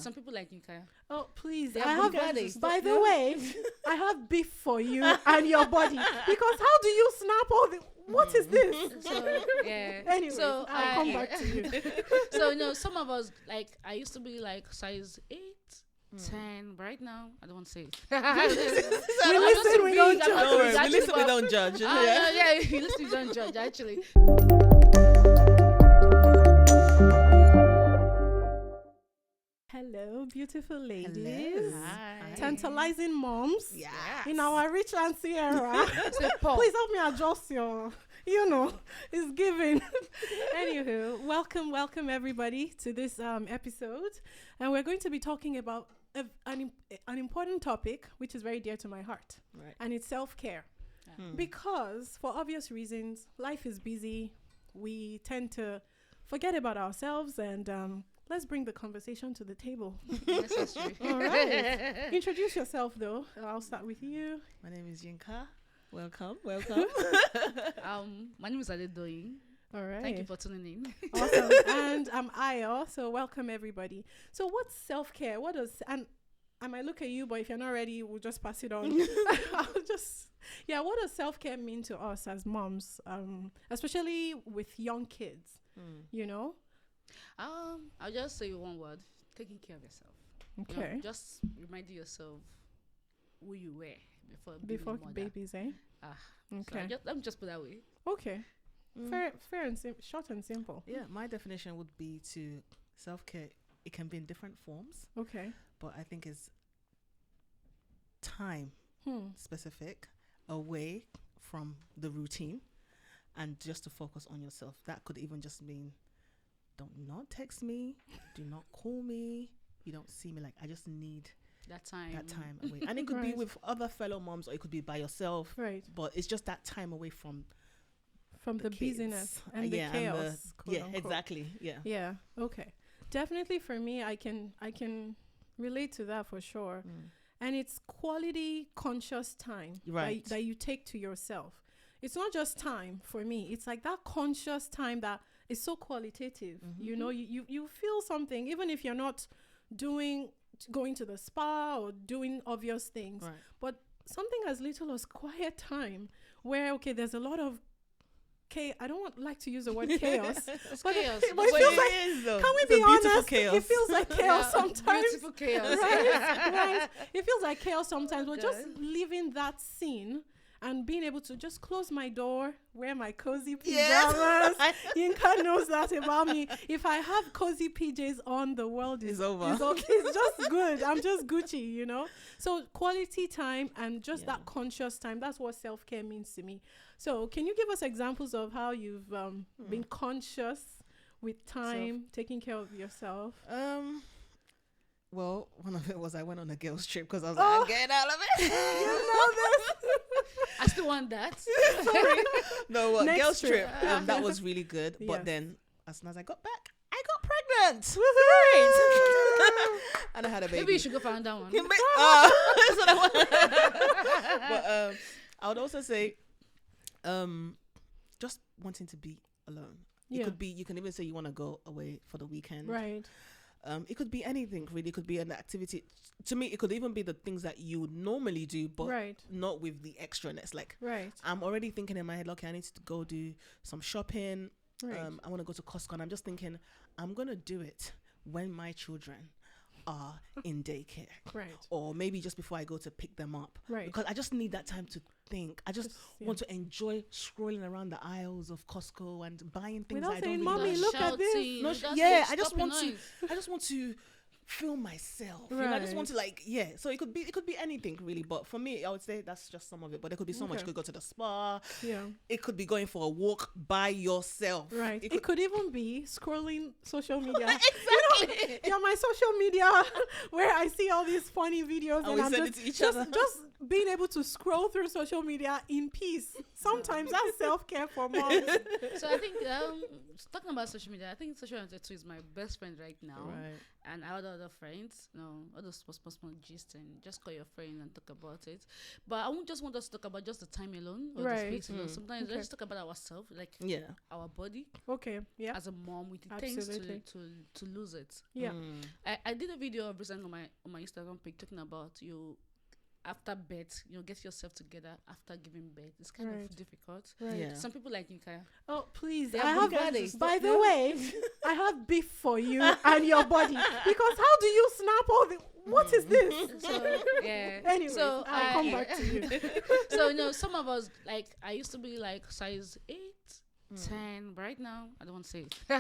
some people like Yinka. Oh, please. They I have have, bodies. by the way, I have beef for you and your body. Because how do you snap all the... What is this? So, yeah. Anyway, so I'll come back to you. So, some of us, like, I used to be like size 8, 10, but right now, I don't want to say it. We listen, we don't judge. Don't worry, we listen, we don't judge. Yeah, you listen, you don't judge, actually. Hello, beautiful ladies. Hi. Tantalizing moms. Yeah. In our Richland Sierra. So, Paul. Please help me adjust your, it's giving. Anywho, welcome everybody to this episode. And we're going to be talking about an important topic, which is very dear to my heart. Right. And it's self-care. Because for obvious reasons, life is busy. We tend to forget about ourselves and let's bring the conversation to the table. Yes, that's true. All right. Introduce yourself, though. I'll start with you. My name is Yinka. Welcome. My name is Adedoyin. All right. Thank you for tuning in. Awesome. And I'm Ayo, so welcome everybody. So what's self-care? What does... And I might look at you, but if you're not ready, we'll just pass it on. What does self-care mean to us as moms? Especially with young kids, I'll just say one word: taking care of yourself. Okay. Just reminding yourself who you were Before babies, eh? Okay. So let me just put that way. Okay. Fair and short and simple. Yeah, my definition would be to self-care. It can be in different forms. Okay. But I think it's time specific, away from the routine, and just to focus on yourself. That could even just mean, don't not text me, do not call me, you don't see me. Like, I just need that time away. And it could be with other fellow moms, or it could be by yourself. Right. But it's just that time away from the kids. busyness and the chaos. Yeah, unquote. exactly. Yeah. Yeah. Okay. Definitely for me, I can relate to that for sure. And it's quality conscious time that you take to yourself. It's not just time for me. It's like that conscious time that is so qualitative. You feel something, even if you're not going to the spa or doing obvious things. Right. But something as little as quiet time where, there's a lot of I don't like to use the word chaos. It's but chaos. It feels like, can we be honest? Chaos. It feels like chaos sometimes. Beautiful chaos. Right. It feels like chaos sometimes. But Okay. just leaving that scene and being able to just close my door, wear my cozy pajamas. Yinka knows that about me. If I have cozy PJs on, the world is over. It's just good. I'm just Gucci, So quality time and just that conscious time, that's what self-care means to me. So can you give us examples of how you've been conscious with time, taking care of yourself? Well, one of it was I went on a girls' trip because I was like, I'm getting out of it. You know this. I still want that. Sorry. No, Next girls' trip. trip. That was really good. Yes. But then, as soon as I got back, I got pregnant. And I had a baby. Maybe you should go find that one. That's what I want. But I would also say, just wanting to be alone. It could be, you can even say you want to go away for the weekend. Right. It could be anything really. It could be an activity. To me, it could even be the things that you would normally do, but not with the extraness. Like, I'm already thinking in my head, okay, I need to go do some shopping. Right. I want to go to Costco, and I'm just thinking, I'm going to do it when my children are in daycare. Right. Or maybe just before I go to pick them up. Right. Because I just need that time to think. I just want to enjoy scrolling around the aisles of Costco and buying things Without I saying, don't Mommy, really look like. at this. I just want to feel myself. Right. You know, I just want to So it could be anything really. But for me, I would say that's just some of it. But there could be so much. You could go to the spa. Yeah. It could be going for a walk by yourself. Right. It could even be scrolling social media. Exactly. Yeah, my social media where I see all these funny videos and I'm send it to each other. Just being able to scroll through social media in peace. Sometimes that's self-care for moms. So I think talking about social media, I think social media too is my best friend right now. Right. And I had other friends, all those small gist and just call your friend and talk about it. But I won't just want us to talk about just the time alone or the space alone. Sometimes let's talk about ourselves, like our body. Okay. Yeah. As a mom, we tend to lose it. it. Yeah. I did a video recently on my Instagram page talking about you after birth, get yourself together after giving birth. It's kind of difficult. Right. Yeah. Some people like Nika. Oh, please. They I have have, body. by the way, I have beef for you and your body. Because how do you snap all the... What is this? So, yeah. Anyway, so I'll come back to you. So, some of us, like, I used to be like size 8, 10. Right now, I don't want to say it. We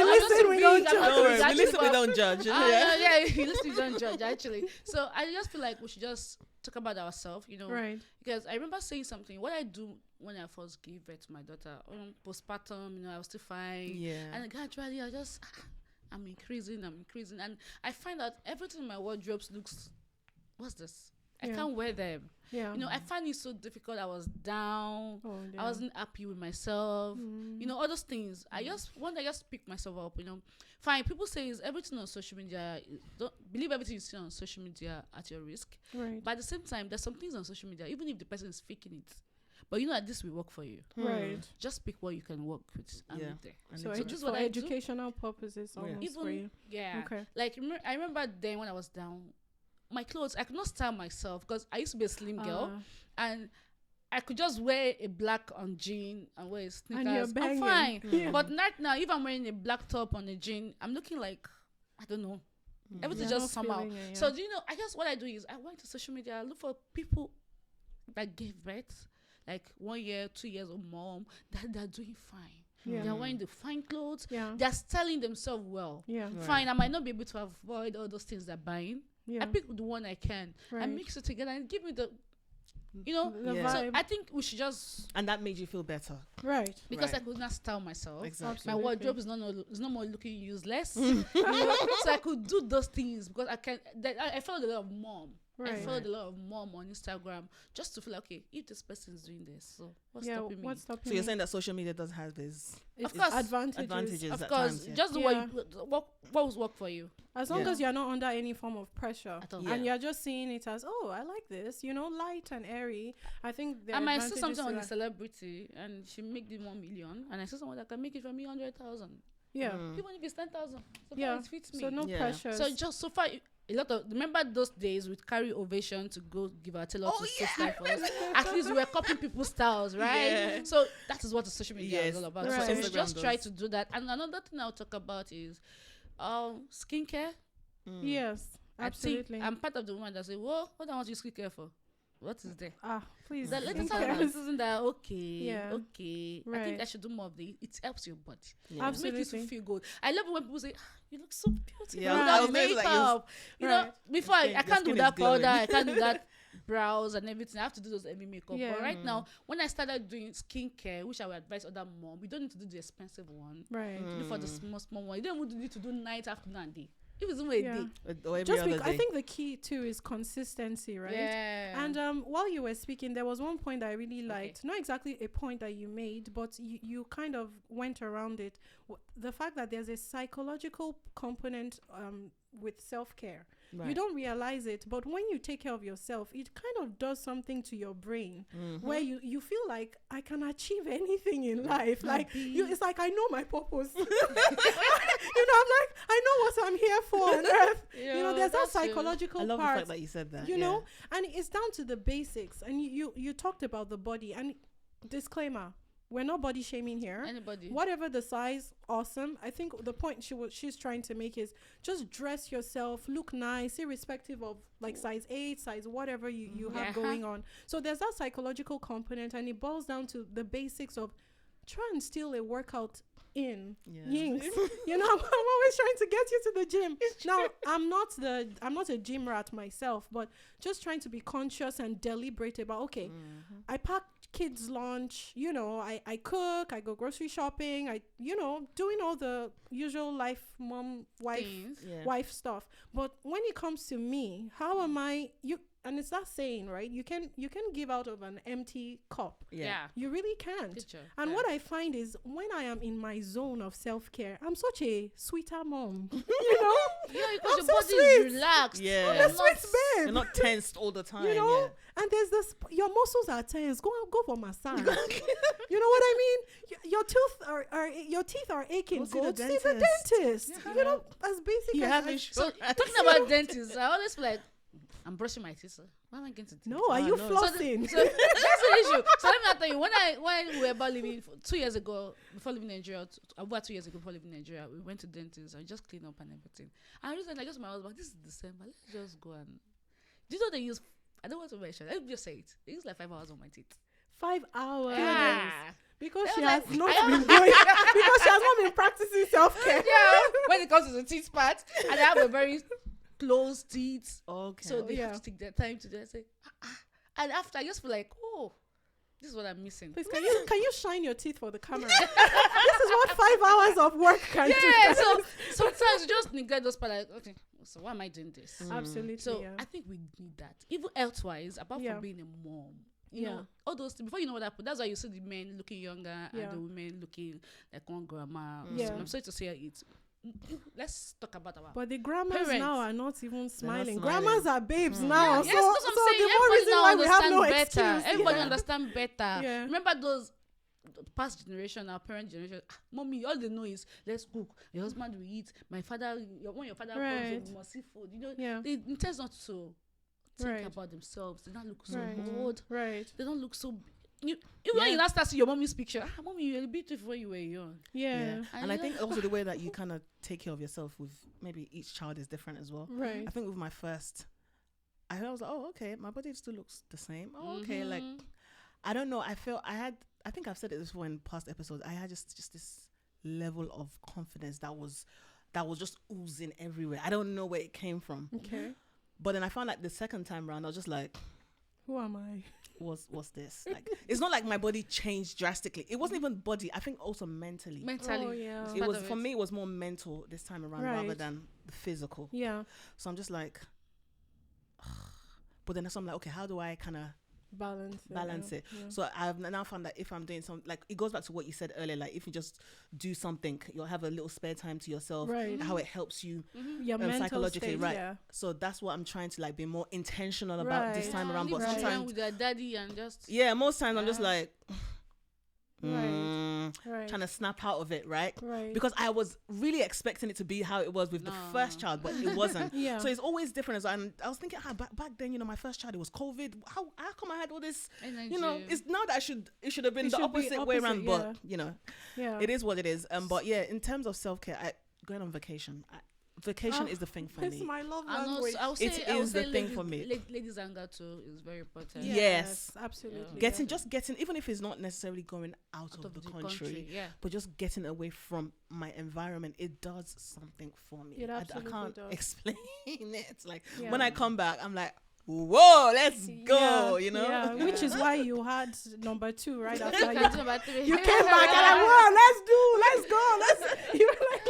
listen, we don't judge. Don't worry, we listen, we don't judge. Yeah, you listen, we don't judge, actually. So I just feel like we should just talk about ourselves, Right. Because I remember saying something. What I do when I first gave birth to my daughter, postpartum, I was still fine. Yeah. And gradually, I'm increasing. And I find that everything in my wardrobes looks, what's this? I can't wear them. Yeah. I find it so difficult. I was down. Oh, I wasn't happy with myself. All those things. I just pick myself up. Fine. People say is everything on social media. Don't believe everything you see on social media at your risk. Right. But at the same time, there's some things on social media, even if the person is faking it. But that this will work for you. Right. Just pick what you can work with and live there. So this is for what I educational purposes, almost even, for you. Yeah. Okay. Like I remember then when I was down, my clothes, I could not style myself because I used to be a slim girl, and I could just wear a black on jean and wear sneakers. And you're banging. I'm fine. Yeah. But right now, if I'm wearing a black top on a jean, I'm looking like, I don't know. Everything just somehow. So what I do is I went to social media, I look for people that gave birth, like 1 year, 2 years or more, that they're doing fine. Yeah. They're wearing the fine clothes. Yeah. They're styling themselves well. Yeah. Right. Fine. I might not be able to avoid all those things they're buying. Yeah. I pick the one I can. Right. I mix it together and give me the, The Yeah. So vibe. I think we should just, And that made you feel better. Right. because Right. I could not style myself. Exactly. My Absolutely. wardrobe is no more looking useless. So I could do those things because I can. I followed a lot of mom. Right. I followed a lot of mom on Instagram just to feel like, okay, if this person is doing this, so what's stopping me? What's stopping So you're me? saying that social media does have this It's Of course. advantages. Of at course, times, yeah. just do Yeah. what will work for you. As long Yeah. as you're not under any form of pressure. At all. Yeah. And you're just seeing it as, oh, I like this, light and airy. I think there I are might see advantages something to on a that. celebrity and she make the 1 million, and I see someone that can make it for me 100,000. Yeah. Even if it's 10,000, so Yeah. far it fits me. So no Yeah. pressure. So just so far, a lot of remember those days we'd carry ovation to go give our tailor to sew style for us. At least we were copying people's styles, right? Yeah. So that is what the social media is Yes. all about. Right. So we Instagram just try does. to do that. And another thing I'll talk about is skincare. Yes, absolutely. I'm part of the woman that say, "Whoa, what do I want you skincare for? What is there?" Please. The latest skincare. isn't that okay? Yeah. Okay. I Right. think I should do more of the. It helps your body. Yeah. It makes you feel good. I love it when people say, "You look so beautiful Yeah, I was without gonna say, like, makeup." Right. Before Your I skin- can't do your that skin is powder, I glowing. can't do that brows and everything. I have to do those heavy makeup. Yeah. But right now, when I started doing skincare, which I would advise other mom, we don't need to do the expensive one. Right. Do for the small one. You don't even need to do night, afternoon, and day. If it's only a Yeah. day. Or every Just other because I day. think the key too is consistency, right? Yeah. And while you were speaking, there was one point that I really liked. Not exactly a point that you made, but you kind of went around it. The fact that there's a psychological component with self-care. Right. You don't realize it, but when you take care of yourself, it kind of does something to your brain where you feel like I can achieve anything in life. Like it's like I know my purpose. I'm like I know what I'm here for on earth. There's that psychological I love part. the fact that you said that. And it's down to the basics. And you talked about the body. And disclaimer, we're not body shaming here. Anybody. Whatever the size, awesome. I think the point she's trying to make is just dress yourself, look nice, irrespective of like size 8, size whatever you have going on. So there's that psychological component, and it boils down to the basics of try and steal a workout in Yinks. I'm always trying to get you to the gym. Now I'm not a gym rat myself, but just trying to be conscious and deliberate about okay, I pack kids lunch, I cook, I go grocery shopping, I doing all the usual wife stuff. But when it comes to me, how am I and it's that saying, right? You can give out of an empty cup. Yeah. You really can't. And what I find is when I am in my zone of self-care, I'm such a sweeter mom. You know? Yeah, because your body is relaxed. Yeah. I'm a sweet babe. You're not tensed all the time. You know? And there's this, your muscles are tense. Go for massage. You know what I mean? Your teeth are aching. Go see the dentist. Yeah. You know, as basic as So talking about dentists, I always feel like I'm brushing my teeth. Why am I getting to teeth? No, are you flossing? So that's the issue. So let me tell you, when we were about living 2 years ago, before living in Nigeria, about 2 years ago before living in Nigeria, we went to dentists and just clean up and everything. And I just my husband, this is December, let's just go and. Do you know they use? I don't want to mention. Let me just say it. They use like 5 hours on my teeth. 5 hours. Yeah. Because she has not been going. Because she has not been practicing self-care. Yeah. When it comes to the teeth part, and I have a very closed teeth. Okay. So they have to take their time to do it. Say, and after I just feel like, oh, this is what I'm missing. Please, can you shine your teeth for the camera? This is what 5 hours of work can do. Yeah. So sometimes you just neglect those parts. Like, okay, so why am I doing this? Absolutely. So I think we need that. Even health-wise, apart from being a mom. You know, all those things, before you know what happened, that's why you see the men looking younger and the women looking like one grandma. So I'm sorry to say it. Let's talk about our But the grandmas parents. Now are not even smiling. smiling. Grandmas are babes now. Yes, that's what I'm saying. the more reason why we have no better. excuse. Everybody understand better. Yeah. Remember those past generation, our parent generation. Mommy, all they know is let's cook. Your husband will eat. My father, when your father comes, you must see food. You know, they intend not to think about themselves. They don't look so old. Right. They don't look so. Even when you last start see your mommy's picture, mommy, you were beautiful when you were young. Yeah. And I think also the way that you kind of take care of yourself with maybe each child is different as well. Right. I think with my first, I was like, oh, okay, my body still looks the same. Oh, okay, like, I don't know. I think I've said it before in past episodes. I had just this level of confidence that was just oozing everywhere. I don't know where it came from. Okay. But then I found like the second time around, I was just like, who am I? What's this? Like, it's not like my body changed drastically. It wasn't even body. I think also mentally. Oh, yeah. It was for me. It was more mental this time around rather than the physical. Yeah. So I'm just like, but then so I'm like, okay, how do I kind of balance it? Yeah. So I've now found that if I'm doing something, like it goes back to what you said earlier, like if you just do something, you'll have a little spare time to yourself. Right. How it helps you your mental psychologically, state, right? Yeah. So that's what I'm trying to like be more intentional about this time around. But sometimes with your daddy and just most times I'm just like. Right. Trying to snap out of it, right? Because I was really expecting it to be how it was with the first child, but it wasn't. So it's always different as well. And I was thinking, back then, my first child, it was COVID. How come I had all this? It's now that it should have been the opposite way around, but it is what it is. But in terms of self-care, going on vacation. Vacation is the thing for me. It's my love language. It is the thing for me. Ladies' anger too is very important. Yes, absolutely. Getting, even if it's not necessarily going out of the country, but just getting away from my environment, it does something for me. It absolutely I can't does. explain it. Like when I come back, I'm like, whoa, let's go, Yeah, which is why you had number 2 right after number 3. You came back and let's go. You were like,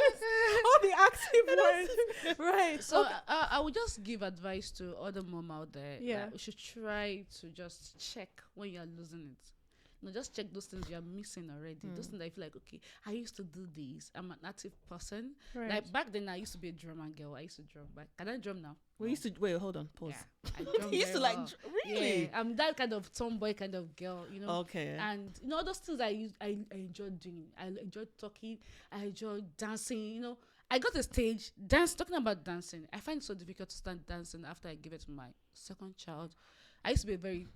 all the active words. Right. So I would just give advice to other mom out there. Yeah. We should try to just check when you're losing it. Just check those things you're missing already. Those things that you feel like, okay, I used to do this. I'm an active person. Right. Like back then, I used to be a drummer girl. I used to drum. But can I drum now? Wait, hold on, pause. Yeah, I drum you used to well. Really? Yeah, I'm that kind of tomboy kind of girl, Okay. And those things I enjoy doing. I enjoy talking. I enjoy dancing. I got a stage talking about dancing. I find it so difficult to start dancing after I gave it to my second child. I used to be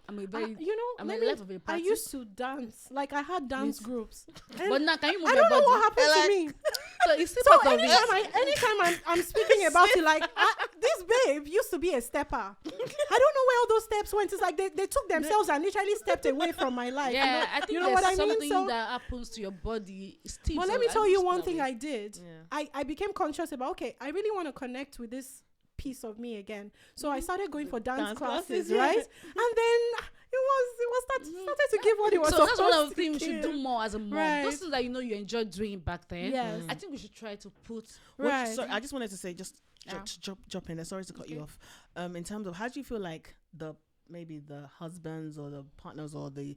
I used to dance. Like I had dance groups. But now can you move I your don't know body? what happened to me. So it's still part of it. Anytime I'm speaking about it, like this babe used to be a stepper. I don't know where all those steps went. It's like they took themselves and literally stepped away from my life. Yeah, I think what I mean. Something that happens to your body. Well, let me tell you one thing I did. Yeah. I became conscious about, okay, I really want to connect with this piece of me again. So I started going for dance classes, right? And then it started to give what it was supposed to. So that's one of the things we should do more as a mom. Right. Those things that you enjoyed doing back then. Yes. I think we should try to put. Sorry, I just wanted to say, just drop in there. Sorry to cut you off. In terms of how do you feel like maybe the husbands or the partners or the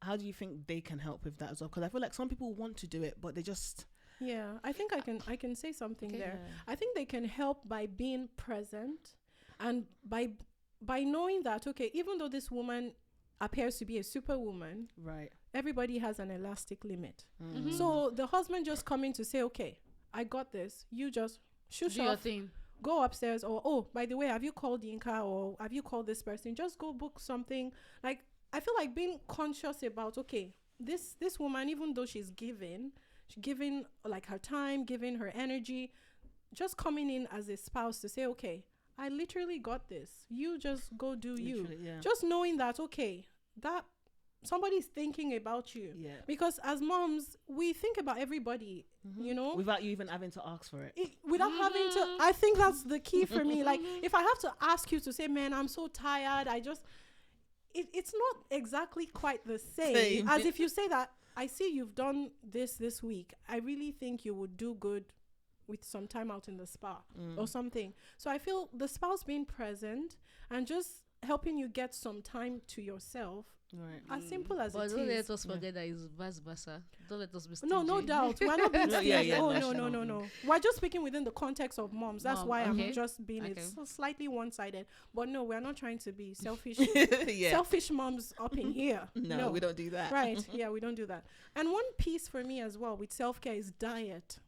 how do you think they can help with that as well? Because I feel like some people want to do it, but they just I think I can say something there. I think they can help by being present and by knowing that even though this woman appears to be a superwoman, right? Everybody has an elastic limit. So the husband just coming to say, okay, I got this. You just shush off. Your thing. Go upstairs, or by the way, have you called Yinka or have you called this person? Just go book something. Like, I feel like being conscious about, okay, this woman, even though she's giving like her time, giving her energy, just coming in as a spouse to say, okay, I literally got this. You just go do you. Yeah. Just knowing that, okay, that somebody's thinking about you. Yeah. Because as moms, we think about everybody, you know. Without you even having to ask for it. Without having to. I think that's the key for me. Like, if I have to ask you to say, man, I'm so tired, it's not exactly quite the same as if you say that, I see you've done this week. I really think you would do good with some time out in the spa or something. So I feel the spouse being present and just helping you get some time to yourself. Right. As simple as it is. But don't let us forget that it's vice versa. Don't let us be stingy. No doubt. We're not being stingy. No. We're just speaking within the context of moms. That's why I'm just being it's slightly one-sided. But no, we're not trying to be selfish. Selfish moms up in here. No, we don't do that. Right. Yeah, we don't do that. And one piece for me as well with self-care is diet.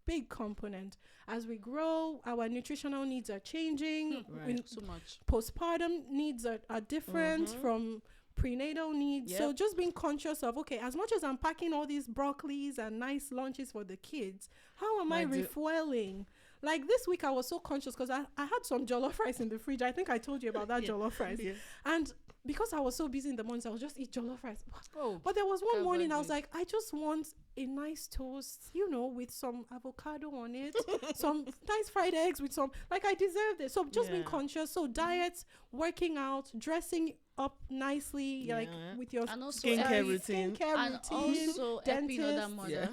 Big component. As we grow, our nutritional needs are changing. So much. Postpartum needs are different from prenatal needs. So just being conscious of, okay, as much as I'm packing all these broccolis and nice lunches for the kids, how am I refueling? Like this week I was so conscious because I had some jollof rice in the fridge. I think I told you about that jollof rice. And because I was so busy in the mornings, I would just eat jollof rice. But there was one morning I was like, I just want a nice toast, you know, with some avocado on it, some nice fried eggs with some, like I deserved it. So just being conscious. So diet, working out, dressing up nicely, like with your skincare routine. And also helping other mothers.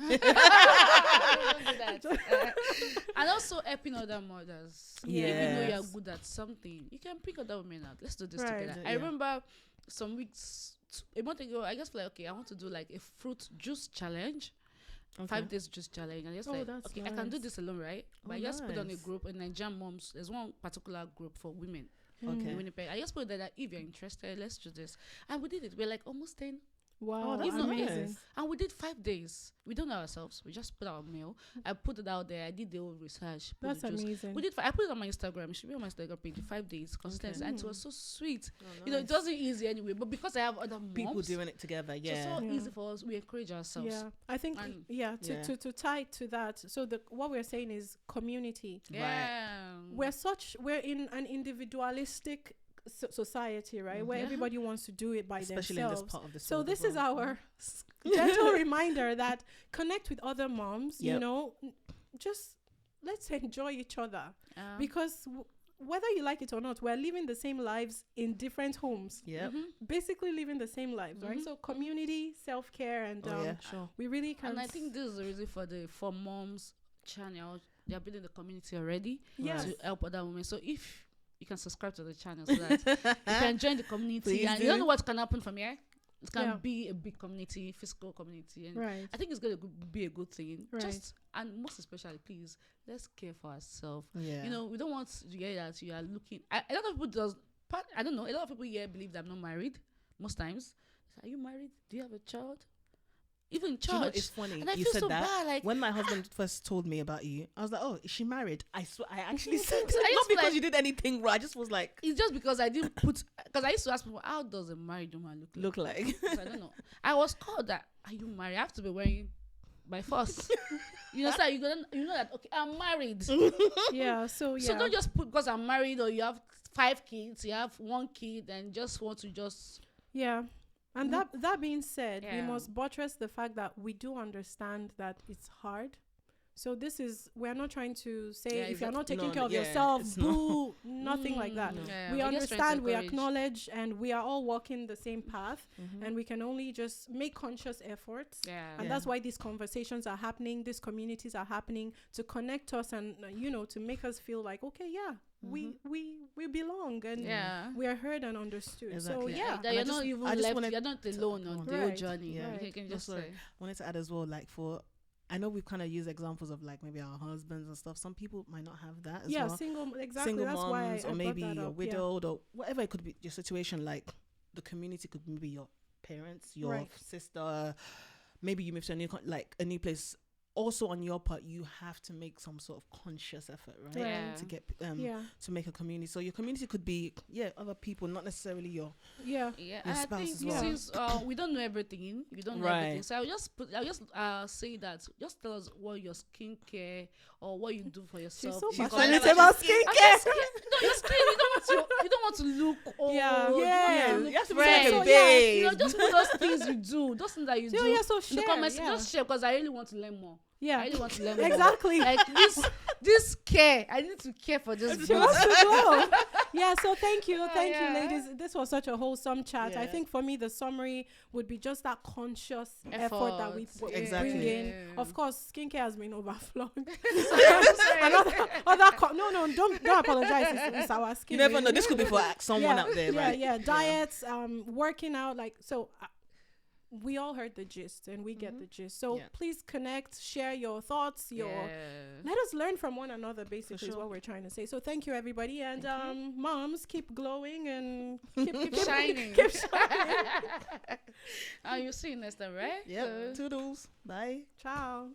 And also helping other mothers. Even though you're good at something, you can pick other women out. Let's do this together. I remember some weeks, a month ago, I just like, okay, I want to do like a fruit juice challenge. 5 days juice challenge. And just like, okay, nice. I can do this alone, right? But I just put on a group, and Nigerian moms, there's one particular group for women. Okay. Winnipeg. I just put that if you're interested, let's do this. And we did it. We're like almost 10. Wow, that's amazing. And we did 5 days. We don't know ourselves. We just put our mail. I put it out there. I did the whole research. That's amazing. We did. I put it on my Instagram. It should be on my Instagram page. 5 days consistency, and it was so sweet. Nice. You know, it wasn't easy anyway. But because I have other moms, people doing it together, it's so easy for us. We encourage ourselves. Yeah, I think. To tie to that. So what we're saying is community. Yeah, we're in an individualistic society, right, where everybody wants to do it by especially themselves. In this part of the so this is our gentle reminder that connect with other moms. You know, just let's enjoy each other because whether you like it or not, we're living the same lives in different homes. Basically living the same lives, right? So community, self-care, and we really can. And I think this is the reason for moms channel. They are building the community already to help other women. So if you can subscribe to the channel so that you can join the community. And you don't know what can happen from here. It can be a big community, physical community. And I think it's going to be a good thing. And most especially, please, let's care for ourselves. You know, we don't want to hear that you are looking. A lot of people I don't know, a lot of people here believe that I'm not married most times. Are you married? Do you have a child? Even in church. You know, it's funny. And I you feel said so that. Bad, like, when my husband first told me about you, I was like, oh, is she married? I swear, I actually said that. Not because you did anything wrong. I just was like... It's just because I didn't put... Because I used to ask people, how does a married woman look like? I don't know. I was called that, are you married? I have to be wearing by force. You know, so you know that, okay, I'm married. So don't just put because I'm married or you have 5 kids, you have 1 kid and just want to just... And that being said, we must buttress the fact that we do understand that it's hard So we're not trying to say if you're not taking No, care of yeah, yourself, it's boo, nothing like that. Yeah, We we're just trying to understand, we encourage. acknowledge, and we are all walking the same path, and we can only just make conscious efforts. Yeah. And that's why these conversations are happening, these communities are happening, to connect us and, to make us feel like, okay, we belong, and we are heard and understood. Exactly. So, yeah. That you're not even left, you're not alone on the whole Right. journey. Yeah. You can just say. I wanted to add as well, like I know we've kind of used examples of like maybe our husbands and stuff. Some people might not have that as well. Single, exactly. Single That's moms, why I or brought maybe that you're up. widowed, or whatever it could be. Your situation, like the community could maybe your parents, your sister. Maybe you moved to a new place. Also, on your part, you have to make some sort of conscious effort, right? Yeah. To get to make a community. So your community could be other people, not necessarily your your spouse I think as well. since we don't know everything, we don't know everything. So I'll just say that. Just tell us what your skincare or what you do for yourself. She's so is. passionate about skincare. No, your skin. You don't want to look old. Yeah. You You have to be fresh. like a babe. Just put those things you do. Those things that you do. So in the share. comments, just share, because I really want to learn more. I really want to learn more. Exactly. Like this care. I need to care for this. She wants to go. So thank you, Yeah. ladies. This was such a wholesome chat. I Yeah. think for me the summary would be just that conscious effort that we Exactly. bring in. Of course, skincare has been overflowed. Don't apologize. It's our skin. You never know. This could be for someone out there, right? Diets, working out, we all heard the gist and we get the gist. So please connect, share your thoughts, let us learn from one another, basically is what we're trying to say. So thank you, everybody. And moms, keep glowing and keep shining. Keep shining. You'll see you next time, right? Yep. Toodles. Bye. Ciao.